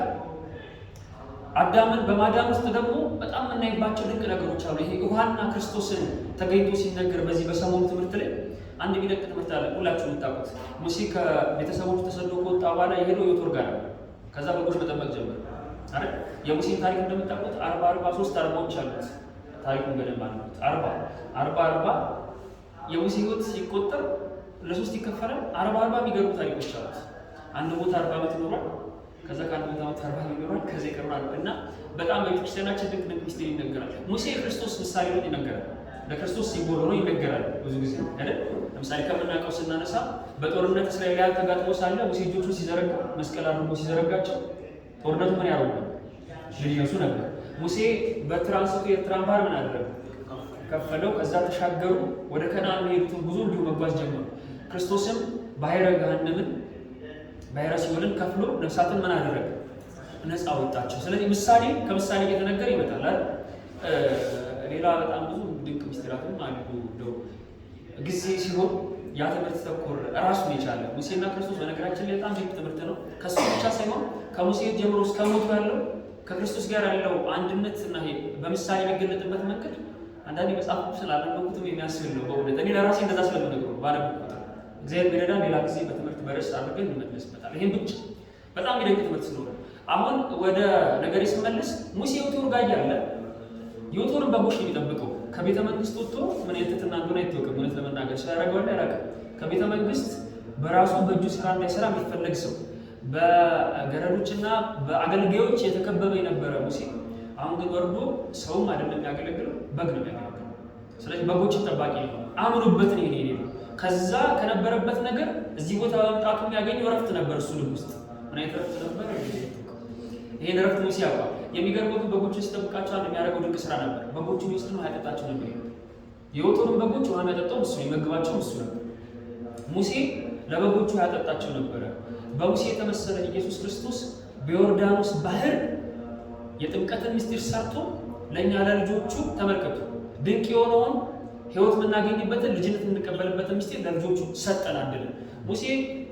አዳምን በማዳን ውስጥ ደግሞ በጣም የምናይባቸው ድንቅ ነገሮች አሉ። ይሄ ውሃና ክርስቶስን ተገኝቶ ሲነገር በዚህ በሰሞኑ ትምህርት ላይ አንድ የሚደንቅ ትምህርት አለ። ሁላችሁ የምታውቁት ሙሴ ከቤተሰቦቹ ተሰዶ ከወጣ በኋላ የሄደው ዮቶር ጋር ነው። ከዛ በጎች መጠበቅ ጀመረ አይደል? የሙሴን ታሪክ እንደምታውቁት 43 አርባዎች አሉት። ታሪኩን በደንብ አልኩት። 40 የሙሴ ሕይወት ሲቆጠር ለሶስት ይከፈላል። 40 የሚገርሙ ታሪኮች አሉት። አንድ ቦታ 40 ዓመት ይኖራል። ከዛ ከአንድ ቦታ 40 ይኖራል። ከዛ ይቀርባል እና በጣም በቤተክርስቲያናችን ድንቅ ድንቅ ሚስጥር ይነገራል። ሙሴ የክርስቶስ ምሳሌ ሆኖ ይነገራል። ለክርስቶስ ሲምቦል ሆኖ ይነገራል ብዙ ጊዜ አይደል? ለምሳሌ ከምናውቀው ስናነሳ በጦርነት እስራኤላውያን ተጋጥሞ ሳለ ሙሴ እጆቹን ሲዘረጋ መስቀል አድርጎ ሲዘረጋቸው ጦርነቱ ምን ያደርጉ ሊነሱ ነበር። ሙሴ በትራንስቱ የኤርትራን ባህር ምን አደረገ? ከፈለው። ከዛ ተሻገሩ። ወደ ከነዓን የሚሄዱትን ጉዞ እንዲሁ መጓዝ ጀመሩ። ክርስቶስም ባሕረ ገሃነምን ባሕረ ሲኦልን ከፍሎ ነፍሳትን ምን አደረገ? ነፃ ወጣቸው። ስለዚህ ምሳሌ ከምሳሌ እየተነገረ ይመጣል። ሌላ በጣም ብዙ ድንቅ ምስጢራትም አሉ። እንደው ጊዜ ሲሆን ያ ትምህርት ተኮር ራሱን የቻለ ሙሴና ክርስቶስ በነገራችን ላይ በጣም ድንቅ ትምህርት ነው። ከሱ ብቻ ሳይሆን ከሙሴ ጀምሮ እስከ ሞቱ ያለው ከክርስቶስ ጋር ያለው አንድነት እና ይሄ በምሳሌ የሚገለጥበት መንገድ አንዳንዴ መጽሐፍ ስላነበብኩትም የሚያስብል ነው። በእውነት እኔ ለራሴ እንደዛ ስለምነግሩ ባነበብኩት እግዚአብሔር ቢረዳን ሌላ ጊዜ በትምህርት በርዕስ አድርገን እንመለስበታል። ይሄን ብቻ በጣም የሚደንቅ ትምህርት ስለሆነ አሁን ወደ ነገሬ ስመለስ ሙሴ ዮቶር ጋር ያለ ዮቶርን በጎች ነው የሚጠብቀው። ከቤተ መንግስት ወጥቶ ምን የትትና እንደሆነ አይታወቅም። እውነት ለመናገር ሰው ያደረገዋል ያላቀ ከቤተ መንግስት በራሱ በእጁ ስራ እንዳይሰራ የሚፈለግ ሰው በገረዶችና በአገልጋዮች የተከበበ የነበረ ሙሴ አሁን ግን ወርዶ ሰውም አይደለም የሚያገለግለው በግ ነው የሚያገለግለው። ስለዚህ በጎችን ጠባቂ ነው። አምኖበትን ይሄ ነው። ከዛ ከነበረበት ነገር እዚህ ቦታ በመምጣቱ የሚያገኘው እረፍት ነበር። እሱ ልብ ውስጥ ምን አይነት እረፍት ነበር? ይሄን ረፍት ሙሴ ያውቃል። የሚገርመው ግን በጎቹን ሲጠብቃቸው አንድ የሚያደርገው ድንቅ ስራ ነበር። በጎቹን ይወስድ ነው ያጠጣቸው ነበር። የወጡንም በጎች ውሃ ያጠጣው እሱ ነው፣ የመግባቸው እሱ ነበር። ሙሴ ለበጎቹ ያጠጣቸው ነበረ። በሙሴ የተመሰለ ኢየሱስ ክርስቶስ በዮርዳኖስ ባህር የጥምቀትን ምስጢር ሰርቶ ለእኛ ለልጆቹ ተመልከቱ፣ ድንቅ የሆነውን ሕይወት የምናገኝበትን ልጅነት የምንቀበልበትን ምስጢር ለልጆቹ ሰጠን አንድልን። ሙሴ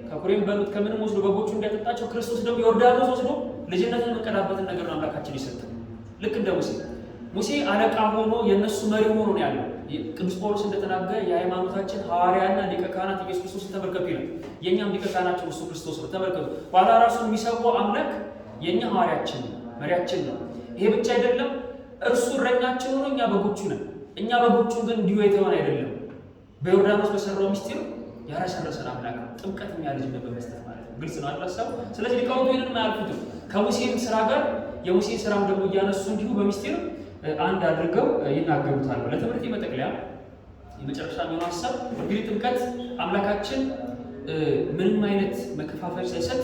ከኩሬም በሉት ከምንም ወስዶ በጎቹ እንዲያጠጣቸው፣ ክርስቶስ ደግሞ ዮርዳኖስ ወስዶ ልጅነትን የምንቀዳበትን ነገር ነው አምላካችን ይሰጠን። ልክ እንደ ሙሴ አለቃ ሆኖ የእነሱ መሪ ሆኖ ነው ያለው። ቅዱስ ጳውሎስ እንደተናገረ የሃይማኖታችን ሐዋርያና ሊቀ ካህናት ኢየሱስ ክርስቶስ ተመልከቱ ይላል። የእኛም ሊቀ ካህናችን እሱ ክርስቶስ ነው። ተመልከቱ፣ ኋላ ራሱን የሚሰዋው አምላክ የእኛ ሐዋርያችን ነው፣ መሪያችን ነው። ይሄ ብቻ አይደለም፣ እርሱ እረኛችን ሆኖ እኛ በጎቹ ነን። እኛ በጎቹ ግን እንዲሁ የተሆነ አይደለም። በዮርዳኖስ በሰራው ምስጢር ያረሰረሰን አምላክ ጥምቀት ልጅነት በመስጠት ማለት ነው። ግልጽ ነው አላሳው። ስለዚህ ሊቃውንቱ ይህንን አያልፉትም። ከሙሴም ስራ ጋር የሙሴን ስራም ደግሞ እያነሱ እንዲሁ በምስጢር አንድ አድርገው ይናገሩታል። ለትምህርት መጠቅለያ የመጨረሻ የሚሆነው ሀሳብ እንግዲህ ጥምቀት አምላካችን ምንም አይነት መከፋፈል ሳይሰጥ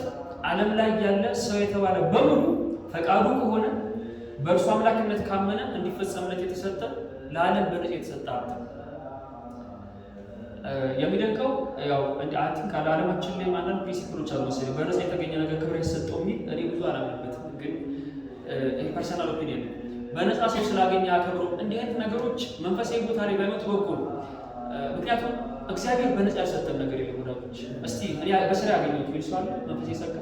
ዓለም ላይ ያለ ሰው የተባለ በሙሉ ፈቃዱ ከሆነ በእርሱ አምላክነት ካመነ እንዲፈጸምለት የተሰጠ ለዓለም በነፃ የተሰጠ ሀብት። የሚደንቀው ያው አንቲን ካለ ዓለማችን ላይ አንዳንድ ፕሪንሲፕሎች አሉ መሰለኝ በነፃ የተገኘ ነገር ክብር የተሰጠው የሚል እኔ ብዙ አላምንበትም፣ ግን ይሄ ፐርሰናል ኦፒኒየን ነው። በነፃ ሰው ስላገኘ አከብሮ እንዲህ አይነት ነገሮች መንፈሳዊ ቦታ ላይ ባይመጡ በጎ ነው። ምክንያቱም እግዚአብሔር በነፃ ያልሰጠን ነገር የለም ወዳጆች። እስቲ እኔ በስራ ያገኘሁት ሊል ሰው አለ መንፈሳዊ ጸጋ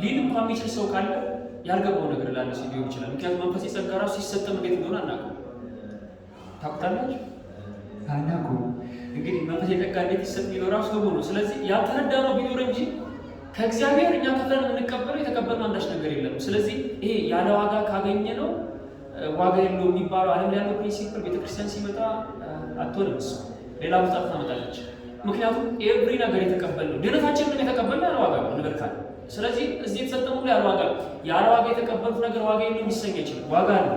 ሊል እንኳን የሚችል ሰው ካለ ያልገባው ነገር ላለ ሲል ሊሆን ይችላል። ምክንያቱም መንፈሳዊ ጸጋ ራሱ ሲሰጠን እንዴት እንደሆነ አናውቅም። ታውቁታላችሁ? አናውቅም። እንግዲህ መንፈሳዊ ጸጋ እንዴት ይሰጥ ሊለው ራሱ ገቡ ነው። ስለዚህ ያልተረዳነው ቢኖር እንጂ ከእግዚአብሔር እኛ ከፍለን የምንቀበለው የተቀበልነው አንዳች ነገር የለም። ስለዚህ ይሄ ያለ ዋጋ ካገኘ ነው ዋጋ የለው የሚባለው ዓለም ላይ ያለው ፕሪንሲፕል ቤተክርስቲያን ሲመጣ አትሆንም። እሱ ሌላ ቦታ ታመጣለች። ምክንያቱም ኤቭሪ ነገር የተቀበልነው ድነታችንን የተቀበልነው ያለ ዋጋ ነው እንበልካል። ስለዚህ እዚህ የተሰጠው ሁሉ ያለ ዋጋ ነው። ያለ ዋጋ የተቀበሉት ነገር ዋጋ የለው የሚሰኝ አይችልም። ዋጋ አለው።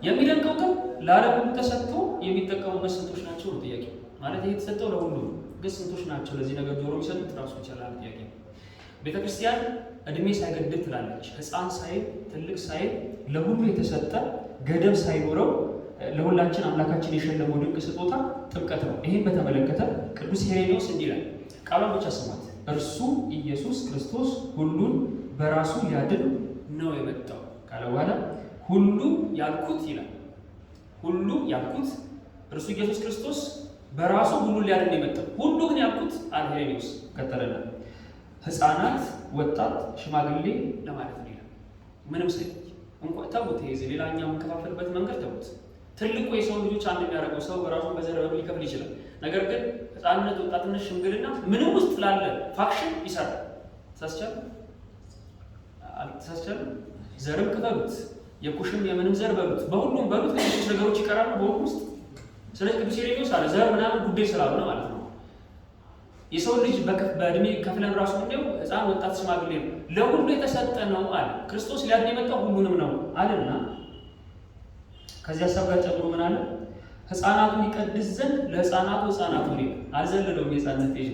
የሚደንቀው ግን ለዓለም ተሰጥቶ የሚጠቀሙበት ስንቶች ናቸው ነው ጥያቄ። ማለት ይሄ የተሰጠው ለሁሉ ግን ስንቶች ናቸው ለዚህ ነገር ጆሮ የሚሰጡት? ራሱ ይችላል ጥያቄ። ቤተክርስቲያን እድሜ ሳይገድብ ትላለች። ሕፃን ሳይል ትልቅ ሳይል ለሁሉ የተሰጠ ገደብ ሳይኖረው ለሁላችን አምላካችን የሸለመው ድንቅ ስጦታ ጥምቀት ነው። ይህን በተመለከተ ቅዱስ ሄሬኔዎስ እንዲህ ይላል። ቃሏን ብቻ ስሟት። እርሱ ኢየሱስ ክርስቶስ ሁሉን በራሱ ሊያድን ነው የመጣው ካለ በኋላ ሁሉ ያልኩት ይላል። ሁሉ ያልኩት እርሱ ኢየሱስ ክርስቶስ በራሱ ሁሉን ሊያድን ነው የመጣው። ሁሉ ግን ያልኩት አለ ሄሬኔዎስ ቀጠለና ሕፃናት፣ ወጣት፣ ሽማግሌ ለማለት ነው ይላል። ምንም ሳይል እንኳን ተውት። ይሄ ሌላኛው የምንከፋፈልበት መንገድ ተውት። ትልቁ የሰው ልጆች አንድ የሚያደርገው ሰው በራሱ በዘር በብል ሊከፍል ይችላል። ነገር ግን ሕፃንነት፣ ወጣትነት፣ ሽምግልና ምንም ውስጥ ላለ ፋክሽን ይሰራል። ተሳስቻል። ዘርም ክፈሉት፣ የኩሽም የምንም ዘር በሉት፣ በሁሉም በሉት፣ ከሌሎች ነገሮች ይቀራሉ በሁሉም ውስጥ። ስለዚህ ቅዱስ ሄሬኔዎስ አለ ዘር ምናምን ጉዳይ ስላልሆነ ማለት ነው የሰው ልጅ በእድሜ ከፍለን ራሱ እንደው ሕፃን፣ ወጣት፣ ሽማግሌ ነው ለሁሉ የተሰጠ ነው አለ። ክርስቶስ ሊያድን የመጣው ሁሉንም ነው አለና ከዚህ ሀሳብ ጋር ጨምሮ ምን አለ? ሕፃናቱን ይቀድስ ዘንድ ለሕፃናቱ ሕፃናቱ ነው አልዘለለውም የሕፃንነት ልጅ።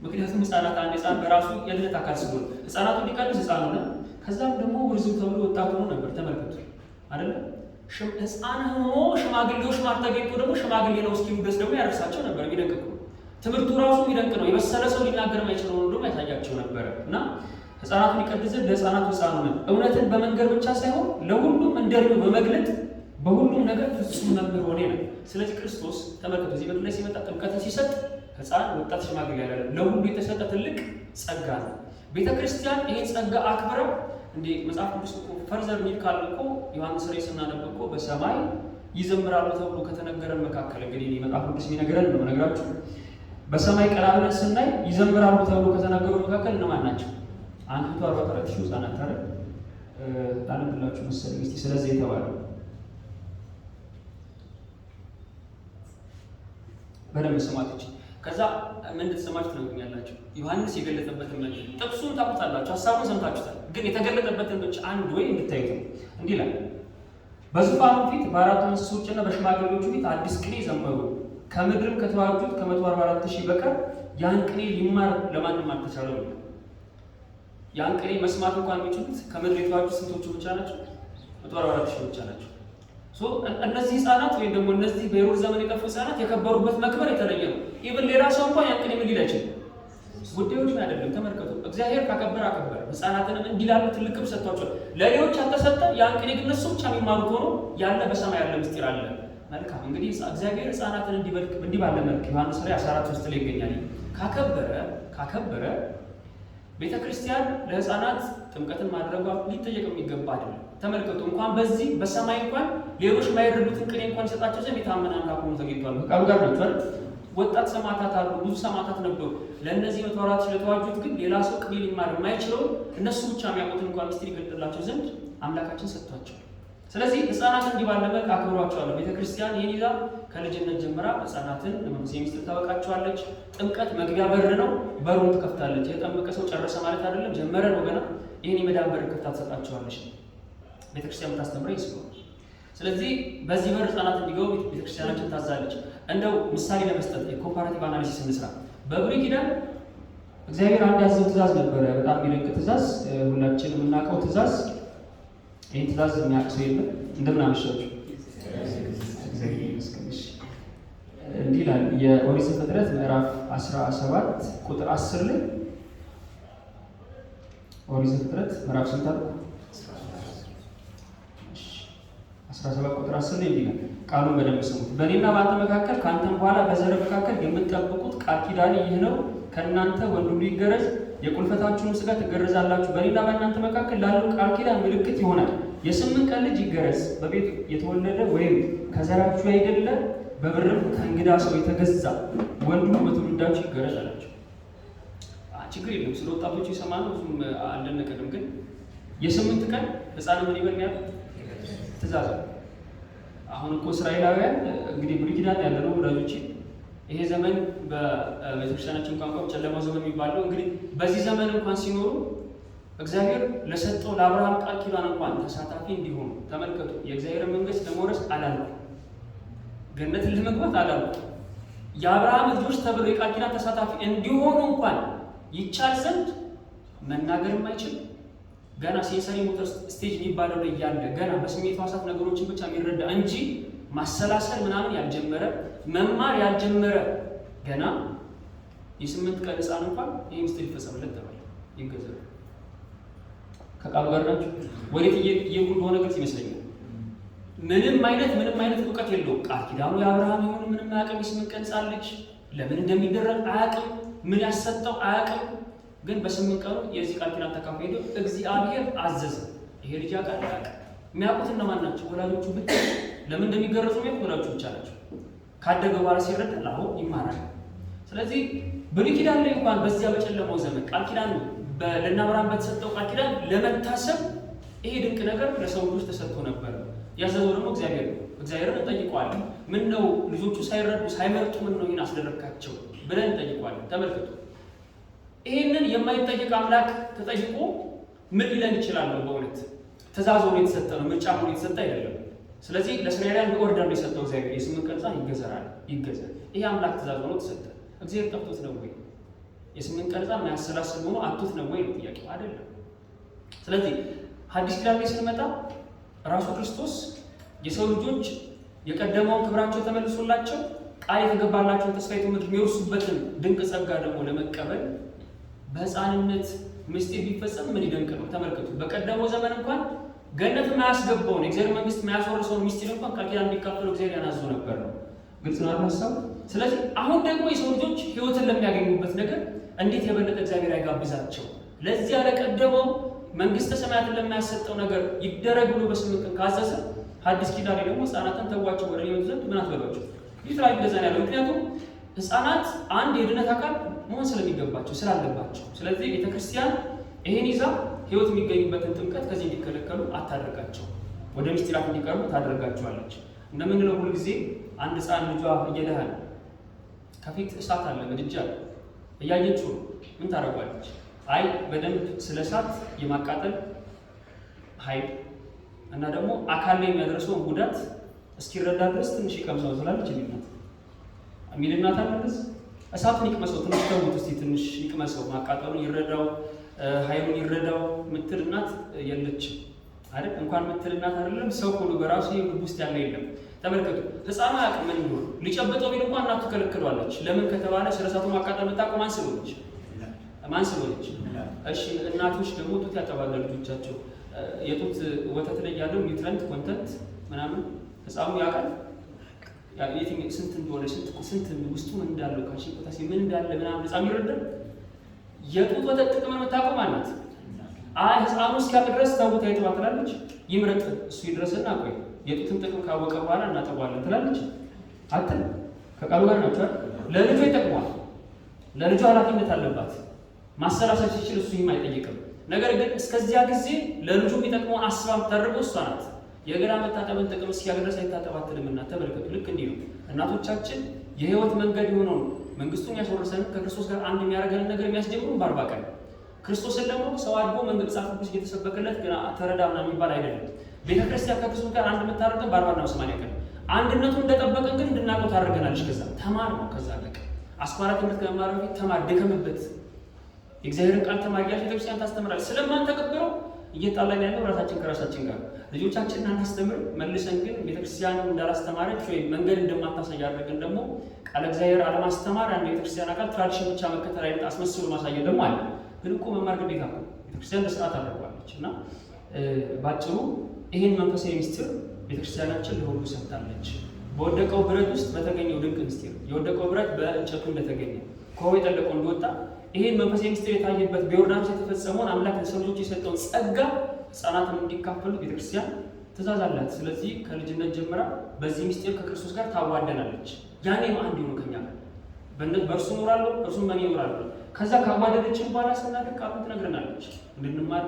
ምክንያቱም ሕፃናት አንድ ሕፃን በራሱ የልደት አካል ስለሆነ ሕፃናቱን ሊቀድስ ሕፃኑ ነው። ከዛም ደግሞ ውርዙ ተብሎ ወጣት ሆኖ ነበር። ተመልከቱ አይደለ? ሕፃን ሆኖ ሽማግሌዎች ማር ተገኝቶ ደግሞ ሽማግሌ ነው እስኪሉ ድረስ ደግሞ ያደርሳቸው ነበር። የሚደንቅ ነው ትምህርቱ ራሱ የሚደንቅ ነው። የበሰለ ሰው ሊናገር የማይችለው ነው ደግሞ ያሳያቸው ነበረ እና ሕፃናቱን ይቀድስ ዘንድ ለሕፃናቱ ሕፃኑ ነው እውነትን በመንገር ብቻ ሳይሆን ለሁሉም እንደርሱ በመግለጥ በሁሉም ነገር ፍጹም መምህር ሆነ ነው። ስለዚህ ክርስቶስ ተመልከቱ እዚህ ምድር ላይ ሲመጣ ጥምቀትን ሲሰጥ ሕፃን፣ ወጣት፣ ሽማግሌ ያለ ለሁሉ የተሰጠ ትልቅ ጸጋ ነው። ቤተክርስቲያን ይሄን ጸጋ አክብራ እንዴ መጽሐፍ ቅዱስ እኮ ፈርዘር ሚል ካለ እኮ ዮሐንስ ራእይ ስናነብ እኮ በሰማይ ይዘምራሉ ተብሎ ከተነገረን መካከል እንግዲህ መጽሐፍ ቅዱስ የሚነግረን ነው ነገራችሁ። በሰማይ ቀና ብለን ስናይ ይዘምራሉ ተብሎ ከተናገሩ መካከል እነማን ናቸው? 144,000 ሕፃናት ታረ ታነብላችሁ መሰለኝ እስቲ ስለዚህ የተባለው በደንብ ስማቶች። ከዛ ምን እንድትሰማችሁ ትነግሩኛላችሁ። ዮሐንስ የገለጠበትን መንገድ ጥቅሱን ታውቁታላችሁ፣ ሀሳቡን ሰምታችሁታል። ግን የተገለጠበትን ብቻ አንድ ወይ እንድታዩት ነው። እንዲህ ይላል፣ በዙፋኑ ፊት በአራቱ እንስሶችና በሽማግሌዎቹ ፊት አዲስ ቅኔ ዘመሩ። ከምድርም ከተዋጁት ከ144,000 በቀር ያን ቅኔ ሊማር ለማንም አልተቻለው። ያን ቅኔ መስማት እንኳን የሚችሉት ከምድር የተዋጁ ስንቶቹ ብቻ ናቸው? 144,000 ብቻ ናቸው። እነዚህ ህፃናት ወይም ደግሞ እነዚህ በሄሮድስ ዘመን የጠፉ ህፃናት የከበሩበት መክበር የተለየ ነው። ኢቭን ሌላ ሰው እንኳን ያን ቅኔ ምን ሊል አይችልም። ጉዳዮች አይደለም። ተመልከቱ፣ እግዚአብሔር ካከበረ አከበረ። ህፃናትንም እንዲላሉ ትልቅ ክብር ሰጥቷቸዋል። ለሌሎች አልተሰጠ። ያን ቅኔ ግን እነሱ ብቻ የሚማሩት ሆኖ ያለ በሰማይ ያለ ምስጢር አለ። መልካም እንግዲህ እግዚአብሔር ህፃናትን እንዲህ ባለ መልክ ዮሐንስ ላይ 14:3 ላይ ይገኛል። ካከበረ ቤተ ክርስቲያን ለህፃናት ጥምቀትን ማድረጓ ሊጠየቅ የሚገባ አይደለም። ተመልከቱ፣ እንኳን በዚህ በሰማይ እንኳን ሌሎች የማይረዱትን ቅኔ እንኳን ይሰጣቸው ዘንድ የታመነ አምላክ ሆኖ ተገኝቷል። ቃሉ ጋር ናቸው አይደል? ወጣት ሰማዕታት አሉ፣ ብዙ ሰማዕታት ነበሩ። ለእነዚህ 144,000 ለተዋጁት ግን ሌላ ሰው ቅኔ ሊማር የማይችለው እነሱ ብቻ የሚያውቁትን እንኳን ምስጢር ይገልጥላቸው ዘንድ አምላካችን ሰጥቷቸዋል። ስለዚህ ህፃናትን እንዲህ ባለ መልክ አክብሯቸዋለሁ። ቤተ ክርስቲያን ይህን ይዛ ከልጅነት ጀምራ ህፃናትን ለመንፈሳዊ ምስጢር ታበቃቸዋለች። ጥምቀት መግቢያ በር ነው፣ በሩን ትከፍታለች። የተጠመቀ ሰው ጨረሰ ማለት አይደለም፣ ጀመረ ነው ገና። ይህን የመዳን በር ከፍታ ትሰጣቸዋለች ቤተክርስቲያን የምታስተምረው ይስሉ። ስለዚህ በዚህ በር ህፃናት እንዲገቡ ቤተክርስቲያናችን ታዛለች። እንደው ምሳሌ ለመስጠት የኮምፓራቲቭ አናሊሲስ እንስራ። በብሉይ ኪዳን እግዚአብሔር አንድ ያዘው ትእዛዝ ነበረ፣ በጣም የሚደንቅ ትእዛዝ፣ ሁላችን የምናውቀው ትእዛዝ። ይህን ትእዛዝ የሚያውቅ ሰው የለም? እንደምን አመሻችሁ። እንዲህ ይላል የኦሪት ዘፍጥረት ምዕራፍ 17 ቁጥር 10 ላይ ኦሪት ዘፍጥረት ምዕራፍ 17 ቁጥር 10 ላይ እንዲህ ይላል። ቃሉን በደንብ ስሙት። በእኔና በአንተ መካከል ከአንተም በኋላ በዘር መካከል የምትጠብቁት ቃል ኪዳኔ ይህ ነው። ከእናንተ ወንዱ ሁሉ ይገረዝ፣ የቁልፈታችሁን ሥጋ ትገረዛላችሁ። በእኔና በእናንተ መካከል ላለው ቃል ኪዳን ምልክት ይሆናል። የ8 ቀን ልጅ ይገረዝ፣ በቤት የተወለደ ወይም ከዘራችሁ አይደለ፣ በብርም ከእንግዳ ሰው የተገዛ ወንዱ በትውልዳችሁ ይገረዝ አላቸው። ችግር የለም፣ ስለ ወጣቶቹ ይሰማሉ፣ ብዙም አልደነቀንም። ግን የ8 ቀን ህፃን ምን ይበል ያለ ትእዛዝ። አሁን እኮ እስራኤላውያን እንግዲህ ብሉይ ኪዳን ያለ ነው ወዳጆቼ። ይሄ ዘመን በቤተክርስቲያናችን ቋንቋ ጨለማው ዘመን የሚባለው እንግዲህ በዚህ ዘመን እንኳን ሲኖሩ እግዚአብሔር ለሰጠው ለአብርሃም ቃል ኪዳን እንኳን ተሳታፊ እንዲሆኑ ተመልከቱ። የእግዚአብሔር መንግስት ለመውረስ አላልኩም፣ ገነትን ለመግባት አላልኩም። የአብርሃም ልጆች ተብሎ የቃል ኪዳን ተሳታፊ እንዲሆኑ እንኳን ይቻል ዘንድ መናገር የማይችል ገና ሴንሰሪ ሞተር ስቴጅ የሚባለው ላይ ያለ ገና በስሜት ሕዋሳት ነገሮችን ብቻ የሚረዳ እንጂ ማሰላሰል ምናምን ያልጀመረ መማር ያልጀመረ ገና የ8 ቀን ህፃን እንኳን ይህ ምስጢር ይፈጸምለት ተባለ፣ ይገዛል። ከቃሉ ጋር ናቸው። ወዴት እየሄድኩ እንደሆነ ግልጽ ይመስለኛል። ምንም አይነት እውቀት የለውም። ቃል ኪዳኑ የአብርሃም የሆነ ምንም አያውቅም። የ8 ቀን ህፃን ልጅ ለምን እንደሚደረግ አያውቅም። ምን ያሰጠው አያውቅም። ግን በ8 ቀኑ የዚህ ቃል ኪዳን ተካፋይ ሄዶ እግዚአብሔር አዘዘ። ይሄ ልጅ ያውቃል አያውቅም? የሚያውቁት እነማን ናቸው? ወላጆቹ ብቻ። ለምን እንደሚገረዙ የሚያውቁት ወላጆቹ ብቻ ናቸው። ካደገ በኋላ ሲረዳ አሁን ይማራል። ስለዚህ ብሉይ ኪዳን ላይ እንኳን በዚያ በጨለማው ዘመን ቃል ኪዳን ለእነ አብርሃም በተሰጠው ቃል ኪዳን ለመታሰብ ይሄ ድንቅ ነገር ለሰው ልጆች ተሰጥቶ ነበር። ያዘዘው ደግሞ እግዚአብሔር ነው። እግዚአብሔርን እንጠይቀዋለን። ምን ነው ልጆቹ ሳይረዱ ሳይመርጡ ምን ነው ይህን አስደረግካቸው ብለን እንጠይቀዋለን። ተመልከቱ፣ ይህንን የማይጠይቅ አምላክ ተጠይቆ ምን ሊለን ይችላል? ነው በእውነት ትእዛዝ ሆኖ የተሰጠ ነው፣ ምርጫ ሆኖ የተሰጠ አይደለም። ስለዚህ ለእስራኤላውያን በኦርደር ነው የሰጠው እግዚአብሔር። የ8 ቀን ህፃን ይገዛል። ይሄ አምላክ ትእዛዝ ሆኖ ተሰጠ። እግዚአብሔር ጠፍቶት ነው ወይ? የ8 ቀን ህፃን ማያሰላስል ሆኖ አጥቶት ነው ወይ? ጥያቄው አይደለም። ስለዚህ ሐዲስ ኪዳን ላይ ስንመጣ ራሱ ክርስቶስ የሰው ልጆች የቀደመውን ክብራቸው ተመልሶላቸው ቃል የተገባላቸውን ተስፋይቱ ምድር የሚወርሱበትን ድንቅ ጸጋ ደግሞ ለመቀበል በህፃንነት ምስጢር ቢፈጸም ምን ይደንቅ ነው? ተመልከቱ። በቀደመው ዘመን እንኳን ገነት የማያስገባውን የእግዚአብሔር መንግስት የማያስወርሰውን ምስጢር እንኳን ቃል ኪዳን እንዲካፈሉ እግዚአብሔር ያናዞ ነበር ነው። ግልጽ ነው ሀሳቡ። ስለዚህ አሁን ደግሞ የሰው ልጆች ህይወትን ለሚያገኙበት ነገር እንዴት የበለጠ እግዚአብሔር አይጋብዛቸው? ለዚህ ያለቀደመው መንግስተ ሰማያትን ለማያሰጠው ነገር ይደረግ ብሎ በ8 ቀን ካዘዘ ሐዲስ ኪዳን ላይ ደግሞ ህፃናትን ተዋቸው ወደ እኔ ዘንድ ምን አትበሏቸው ይትራይ እንደዛ ያለው። ምክንያቱም ህፃናት አንድ የድነት አካል መሆን ስለሚገባቸው ስላለባቸው። ስለዚህ ቤተክርስቲያን ይሄን ይዛ ህይወት የሚገኙበትን ጥምቀት ከዚህ እንዲከለከሉ አታደርጋቸው፣ ወደ ምስጢራት እንዲቀርቡ ታደርጋቸዋለች። እንደምንለው ሁሉ ጊዜ አንድ ህፃን ልጇ እየደሃ ነው፣ ከፊት እሳት አለ፣ ምድጃ አለ፣ እያየችው ምን ታደርጓለች? አይ በደንብ ስለ እሳት የማቃጠል ኃይል እና ደግሞ አካል ላይ የሚያደርሰውን ጉዳት እስኪረዳ ድረስ ትንሽ ይቀምሰው ትላለች። የሚልናት አለበት እሳቱን ይቅመሰው፣ ትንሽ ተውት እስቲ ትንሽ ይቅመሰው፣ ማቃጠሉን ይረዳው፣ ኃይሉን ይረዳው ምትል እናት የለችም አይደል? እንኳን ምትል እናት አይደለም ሰው ሁሉ በራሱ የልብ ውስጥ ያለ የለም። ተመልከቱ፣ ሕፃኑ አያውቅም ምን እንደሆነ ሊጨበጠው ቢል እንኳን እናቱ ከለክለዋለች። ለምን ከተባለ ስለሳቱ ማቃጠል መጣቆም ማን ስለሆነች? እሺ እናቶች ደግሞ ጡት ያጠባሉ ልጆቻቸው። የጡት ወተት ላይ ያለው ኒውትረንት ኮንተንት ምናምን ሕፃኑ ያውቃል። የትኛው ስንት እንደሆነ ስንት ውስጡ ምን እንዳለው ካልሽየም ፖታሲየም ምን እንዳለ ምናምን ሕፃኑ ይረዳል። የጡት ወተት ጥቅምን የምታውቀው ማናት? አይ ሕፃኑ እስኪያውቅ ድረስ ታውታ ይጥባ ትላለች። ይምረጥ እሱ ይድረስና ቆይ የጡትን ጥቅም ካወቀ በኋላ እናጠባለን ትላለች። አትል ከቃሉ ጋር ናቸው። ለልጇ ይጠቅማል። ለልጇ ኃላፊነት አለባት። ማሰላሰል ሲችል እሱ ይም አይጠይቅም። ነገር ግን እስከዚያ ጊዜ ለልጁ የሚጠቅመውን አስባ የምታደርገው እሷ ናት። የገላ መታጠብን ጥቅም እስኪያውቅ ድረስ አይታጠባትልምና ተመልከቱ። ልክ እንዲህ ነው እናቶቻችን የህይወት መንገድ የሆነውን መንግስቱን ያስወርሰን ከክርስቶስ ጋር አንድ የሚያደርገንን ነገር የሚያስጀምሩን በ40 ቀን ክርስቶስን ደግሞ ሰው አድጎ መንገድ መጽሐፍ ቅዱስ እየተሰበከለት ግን ተረዳና የሚባል አይደለም። ቤተክርስቲያን ከክርስቶስ ጋር አንድ የምታደርገን በ40 እና 80 ቀን አንድነቱን እንደጠበቀን ግን እንድናውቀው ታደርገናለች። ከዛ ተማር ነው። ከዛ አለቀ። አስኳላ ትምህርት ከመማር በፊት ተማር፣ ደከምበት። የእግዚአብሔርን ቃል ተማር እያለች ቤተክርስቲያን ታስተምራለች። ስለማንተከበረው እየጣላን ያለው ራሳችን ከራሳችን ጋር ልጆቻችንን አናስተምር መልሰን ግን ቤተክርስቲያን እንዳላስተማረች ወይ መንገድ እንደማታሳይ አድርገን ደግሞ ቃለ እግዚአብሔር አለማስተማር አንድ ቤተክርስቲያን አካል ትራዲሽን ብቻ መከተል አይነት አስመስሎ ማሳየት ደግሞ አለ። ግን እኮ መማር ግዴታ ነው። ቤተክርስቲያን በስርዓት አድርጓለች እና ባጭሩ ይህን መንፈሳዊ ምስጢር ቤተክርስቲያናችን ለሁሉ ሰጥታለች። በወደቀው ብረት ውስጥ በተገኘው ድንቅ ምስጢር የወደቀው ብረት በእንጨቱ እንደተገኘ ከውሃ የጠለቀው እንደወጣ ይህን መንፈሳዊ ምስጢር የታየበት በዮርዳኖስ የተፈጸመውን አምላክ ለሰው ልጆች የሰጠውን ጸጋ ሕፃናትን እንዲካፈሉ ቤተክርስቲያን ትእዛዝ አላት። ስለዚህ ከልጅነት ጀምራ በዚህ ምስጢር ከክርስቶስ ጋር ታዋደናለች። ያኔም አንድ ይሆኑ ከኛ ጋር በእርሱ እኖራለሁ እርሱም በእኔ እኖራለሁ። ከዛ ካዋደደችን በኋላ ስናደግ ቃሉን ትነግረናለች። እንድንማር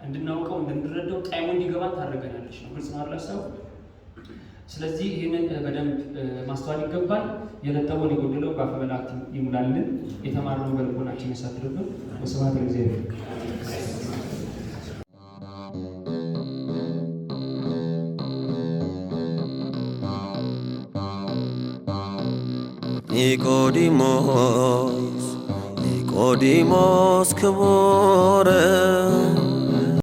እንድናውቀው እንድንረዳው ጣዕሙ እንዲገባን ታደርገናለች ነው። ግልጽ ነው አይደል? ስለዚህ ይህንን በደንብ ማስተዋል ይገባል። የነጠበውን የጎደለው በአፈ መላእክት ይሙላልን። የተማርነው በልቦናችን ያሳድርብን። ወስብሐት ለእግዚአብሔር። ኒቆዲሞስ ክቡር